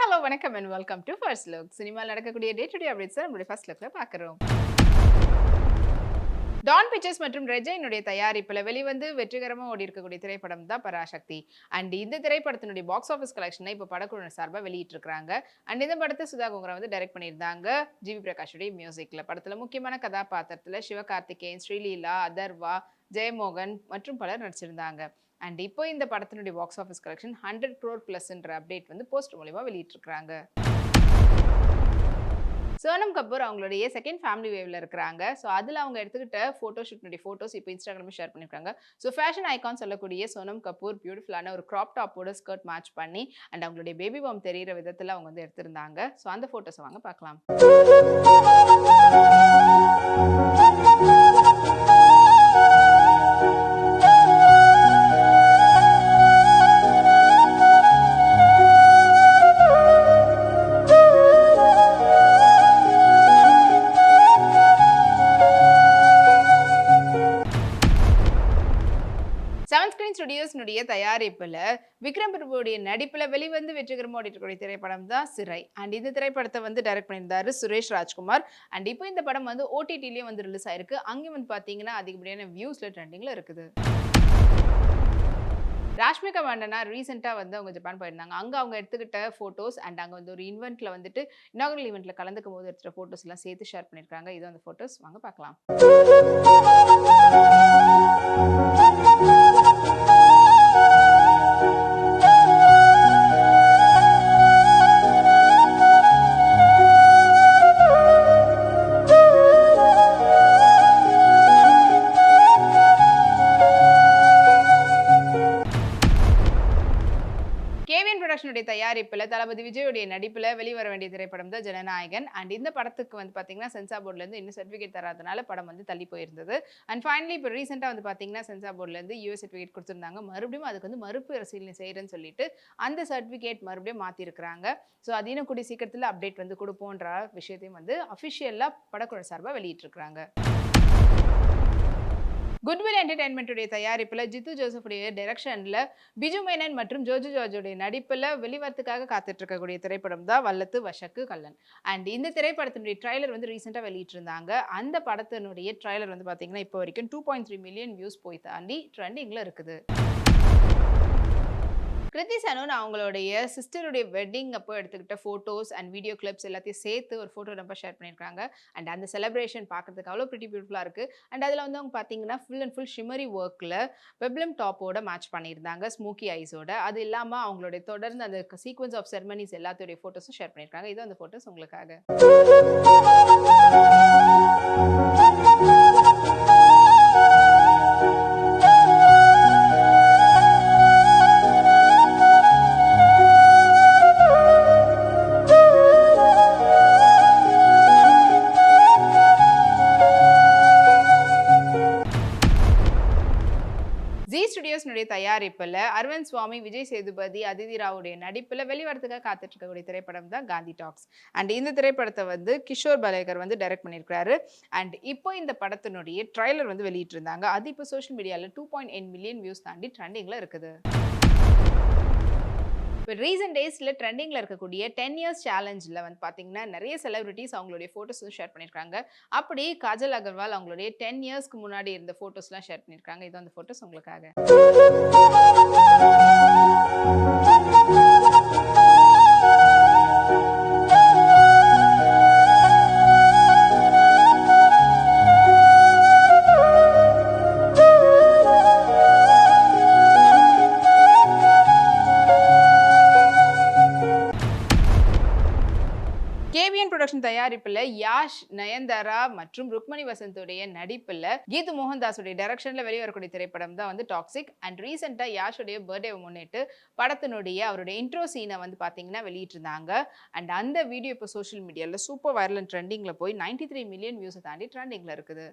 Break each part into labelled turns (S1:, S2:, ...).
S1: Hello வணக்கம் and welcome to first look. சினிமாவில் நடக்கக்கூடிய டே டு டே அப்டேட்ஸ் நம்மளுடைய ஃபர்ஸ்ட் லுக்ல பார்க்குறோம். டான் பிக்சர்ஸ் மற்றும் ரெஜைனுடைய தயாரிப்பில் வெளிவந்து வெற்றிகரமாக ஓடி இருக்கக்கூடிய திரைப்படம் தான் பராசக்தி. அண்ட் இந்த திரைப்படத்தினுடைய பாக்ஸ் ஆஃபீஸ் கலெக்ஷனை இப்போ படக்குழு சார்பாக வெளியிட்டிருக்காங்க. அண்ட் இந்த படத்தை சுதா கோங்கரா வந்து டைரக்ட் பண்ணியிருந்தாங்க. ஜிவி பிரகாஷுடைய மியூசிக்கில் படத்தில் முக்கியமான கதாபாத்திரத்தில் சிவகார்த்திகேயன், ஸ்ரீலீலா, அதர்வா, ஜெயமோகன் மற்றும் பலர் நடிச்சிருந்தாங்க. அண்ட் இப்போ இந்த படத்தினுடைய பாக்ஸ் ஆஃபீஸ் கலெக்ஷன் 100 crore பிளஸ்ன்ற அப்டேட் வந்து போஸ்ட் மூலமா வெளியிட்டிருக்காங்க. சோனம் கபூர் அவங்களுடைய செகண்ட் ஃபேமிலி வேவ்ல இருக்கிறாங்க. ஸோ அதில் அவங்க எடுத்துக்கிட்ட ஃபோட்டோஷூட்னுடைய ஃபோட்டோஸ் இப்போ இன்ஸ்டாகிராமில் ஷேர் பண்ணியிருக்காங்க. ஸோ ஃபேஷன் ஐகான் சொல்லக்கூடிய சோனம் கபூர் பியூட்டிஃபுல்லான ஒரு கிராப் டாப்போட ஸ்கர்ட் மேட்ச் பண்ணி அண்ட் அவங்களுடைய பேபி பாம் தெரிகிற விதத்தில் அவங்க வந்து எடுத்திருந்தாங்க. ஸோ அந்த ஃபோட்டோஸை வாங்க பார்க்கலாம். ஸ்டுடியோஸ்னுடைய தயாரிப்புல விக்ரம் பிரபுடைய நடிப்புல வெளிவந்து வெற்றிகரமாக ஓடிட்டு திரைப்படம் தான் சிறை. அண்ட் இந்த திரைப்படத்தை வந்து டைரக்ட் பண்ணியிருந்தாரு சுரேஷ் ராஜ்குமார். அண்ட் இப்போ இந்த படம் வந்து ஓடிடிலயே வந்து ரிலீஸ் ஆயிருக்கு. அங்கே வந்து பாத்தீங்கன்னா அதிகப்படியான வியூஸ்ல ட்ரெண்டிங்ல இருக்குது. ராஷ்மிகா மண்டனா ரீசெண்டாக வந்து அவங்க ஜப்பான் போயிருந்தாங்க. அங்கே அவங்க எடுத்துக்கிட்ட ஃபோட்டோஸ் அண்ட் அங்கே வந்து ஒரு ஈவெண்ட்டில் வந்துட்டு இனாகுரல் ஈவெண்ட்டில் கலந்துக்கும் போது எடுத்துகிட்ட ஃபோட்டோஸ் எல்லாம் சேர்த்து ஷேர் பண்ணியிருக்காங்க. இது அந்த ஃபோட்டோஸ் வாங்க பார்க்கலாம். தயாரிப்புல தளபதி விஜயோடைய நடிப்புல வெளிவர வேண்டிய திரைப்படம் தான் ஜனநாயகன். அண்ட் இந்த படத்துக்கு வந்து பாத்தீங்கன்னா சென்சார் போர்ட்ல இருந்து இன்னும் சர்டிபிகேட் தராதனால படம் வந்து தள்ளி போயிருந்தது. அண்ட் ஃபைனலி இப்போ ரீசெண்டா வந்து பாத்தீங்கன்னா சென்சார் போர்ட்ல இருந்து யூஎஸ் சர்டிபிகேட் கொடுத்திருந்தாங்க. மறுபடியும் அதுக்கு வந்து மறுபரிசீலனை செய்யறேன்னு சொல்லிட்டு அந்த சர்டிபிகேட் மறுபடியும் மாத்தி இருக்கிறாங்க. ஸோ அது இன்னும் கூடிய சீக்கிரத்தில் அப்டேட் வந்து கொடுப்போன்ற விஷயத்தையும் வந்து அஃபிஷியலா படக்குழு சார்பாக வெளியிட்டு இருக்காங்க. குட்வில் என்டர்டைன்மெண்ட்டுடைய தயாரிப்பில் ஜித்து ஜோசஃபுடைய டைரக்ஷனில் பிஜு மேனன் மற்றும் ஜோஜு ஜார்ஜுடைய நடிப்பில் வெளிவரத்துக்காக காத்துட்டு இருக்கக்கூடிய திரைப்படம் தான் வல்லத்து வஷக்கு கல்லன். அண்ட் இந்த திரைப்படத்தினுடைய ட்ரைலர் வந்து ரீசெண்டாக வெளியிட்டிருந்தாங்க. அந்த படத்தினுடைய ட்ரைலர் வந்து பார்த்தீங்கன்னா இப்போ வரைக்கும் 2.3 மில்லியன் வியூஸ் போய் தாண்டி ட்ரெண்டிங்கில் இருக்குது. கிருத்தி சனோன் அவங்களுடைய சிஸ்டருடைய வெட்டிங் அப்போ எடுத்துக்கிட்ட ஃபோட்டோஸ் அண்ட் வீடியோ கிளிப்ஸ் எல்லாத்தையும் சேர்த்து ஒரு ஃபோட்டோ ரொம்ப ஷேர் பண்ணியிருக்காங்க. அண்ட் அந்த செலிப்ரேஷன் பார்க்கறதுக்கு அவ்வளோ பிரிட்டி பியூட்டிஃபுல்லாக இருக்குது. அண்ட் அதில் வந்து அவங்க பார்த்தீங்கன்னா ஃபுல் அண்ட் ஃபுல் ஷிமரி ஒர்க்கில் பெப்ளம் டாப்போட மேட்ச் பண்ணியிருந்தாங்க, ஸ்மோக்கி ஐஸோட. அது இல்லாமல் அவங்களுடைய தொடர்ந்து அந்த சீக்வன்ஸ் ஆஃப் செரமனிஸ் எல்லாத்தோடைய ஃபோட்டோஸும் ஷேர் பண்ணியிருக்காங்க. இது அந்த ஃபோட்டோஸ் உங்களுக்காக. தயாரிப்புல அரவிந்த் சுவாமி, விஜய் சேதுபதி, அதிதி ராவுடைய நடிப்புல வெளிவரத்துக்காக காத்துட்டு இருக்கக்கூடிய திரைப்படம் தான் காந்தி டாக்ஸ். அண்ட் இந்த திரைப்படத்தை வந்து கிஷோர் பலேகர் வந்து டைரக்ட் பண்ணியிருக்காரு. அண்ட் இப்போ இந்த படத்தினுடைய ட்ரைலர் வந்து வெளியிட்டு இருந்தாங்க. அது இப்போ சோஷியல் மீடியால 2.8 மில்லியன் வியூஸ் தாண்டி ட்ரெண்டிங்ல இருக்குது. இப்போ ரீசெண்ட் டேஸில் ட்ரெண்டிங்கில் இருக்கக்கூடிய 10 இயர்ஸ் சேலஞ்சில் வந்து பார்த்தீங்கன்னா நிறைய செலிபிரிட்டிஸ் அவங்களுடைய ஃபோட்டோஸ் வந்து ஷேர் பண்ணியிருக்காங்க. அப்படி காஜல் அகர்வால் அவங்களுடைய 10 இயர்ஸ்க்கு முன்னாடி இருந்த ஃபோட்டோஸ்லாம் ஷேர் பண்ணியிருக்காங்க. இது அந்த ஃபோட்டோஸ் உங்களுக்காக. தயாரிப்புல யாஷ், நயன்தாரா மற்றும் ருக்மணி வசந்தோடைய நடிப்புல கீது மோகன்தாஸுடைய டைரக்ஷன்ல வெளிவரக்கூடிய திரைப்படம் தான் வந்து டாக்ஸிக். அண்ட் ரீசெண்டா யாஷுடைய பர்த்டே முன்னிட்டு படத்தினுடைய அவருடைய இன்ட்ரோ சீனை வந்து பாத்தீங்கன்னா வெளியிட்டிருந்தாங்க. அண்ட் அந்த வீடியோ இப்போ சோஷியல் மீடியால சூப்பர் வைரல் அண்ட் ட்ரெண்டிங்ல போய் 93 மில்லியன் வியூஸை தாண்டி ட்ரெண்டிங்ல இருக்குது.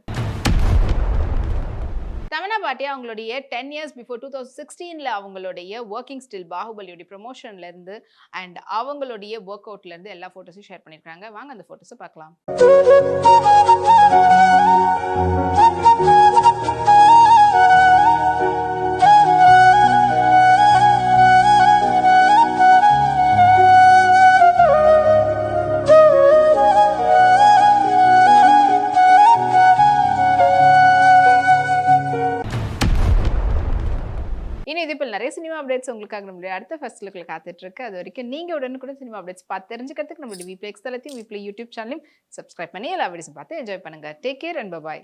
S1: தமன்னா பாட்டியா அவங்களுடைய 10 இயர்ஸ் பிஃபோர் 2016ல அவங்களுடைய ஒர்க்கிங் ஸ்டில் பாகுபலியோட ப்ரொமோஷன்ல இருந்து அண்ட் அவங்களுடைய ஒர்க் அவுட்ல இருந்து எல்லா போட்டோஸையும் ஷேர் பண்ணியிருக்காங்க. வாங்க அந்த போட்டோஸை பார்க்கலாம். இனி இது போல் நிறைய சினிமா அப்டேட்ஸ் உங்களுக்காக நம்மளுடைய அடுத்த ஃபர்ஸ்ட் லுக்ல காத்துட்டு இருக்கு. அது வரைக்கும் நீங்க உடனுக்குடன் சினிமா அப்டேட்ஸ் பார்த்து தெரிஞ்சுக்கிறதுக்கு நம்மளுடைய விப்ளே எக்ஸ் தளத்தையும் விப்ளே யூடியூப் சேனலையும் சப்ஸ்கிரைப் பண்ணி எல்லா வீடியோஸும் பார்த்து என்ஜாய் பண்ணுங்க. Take care and by.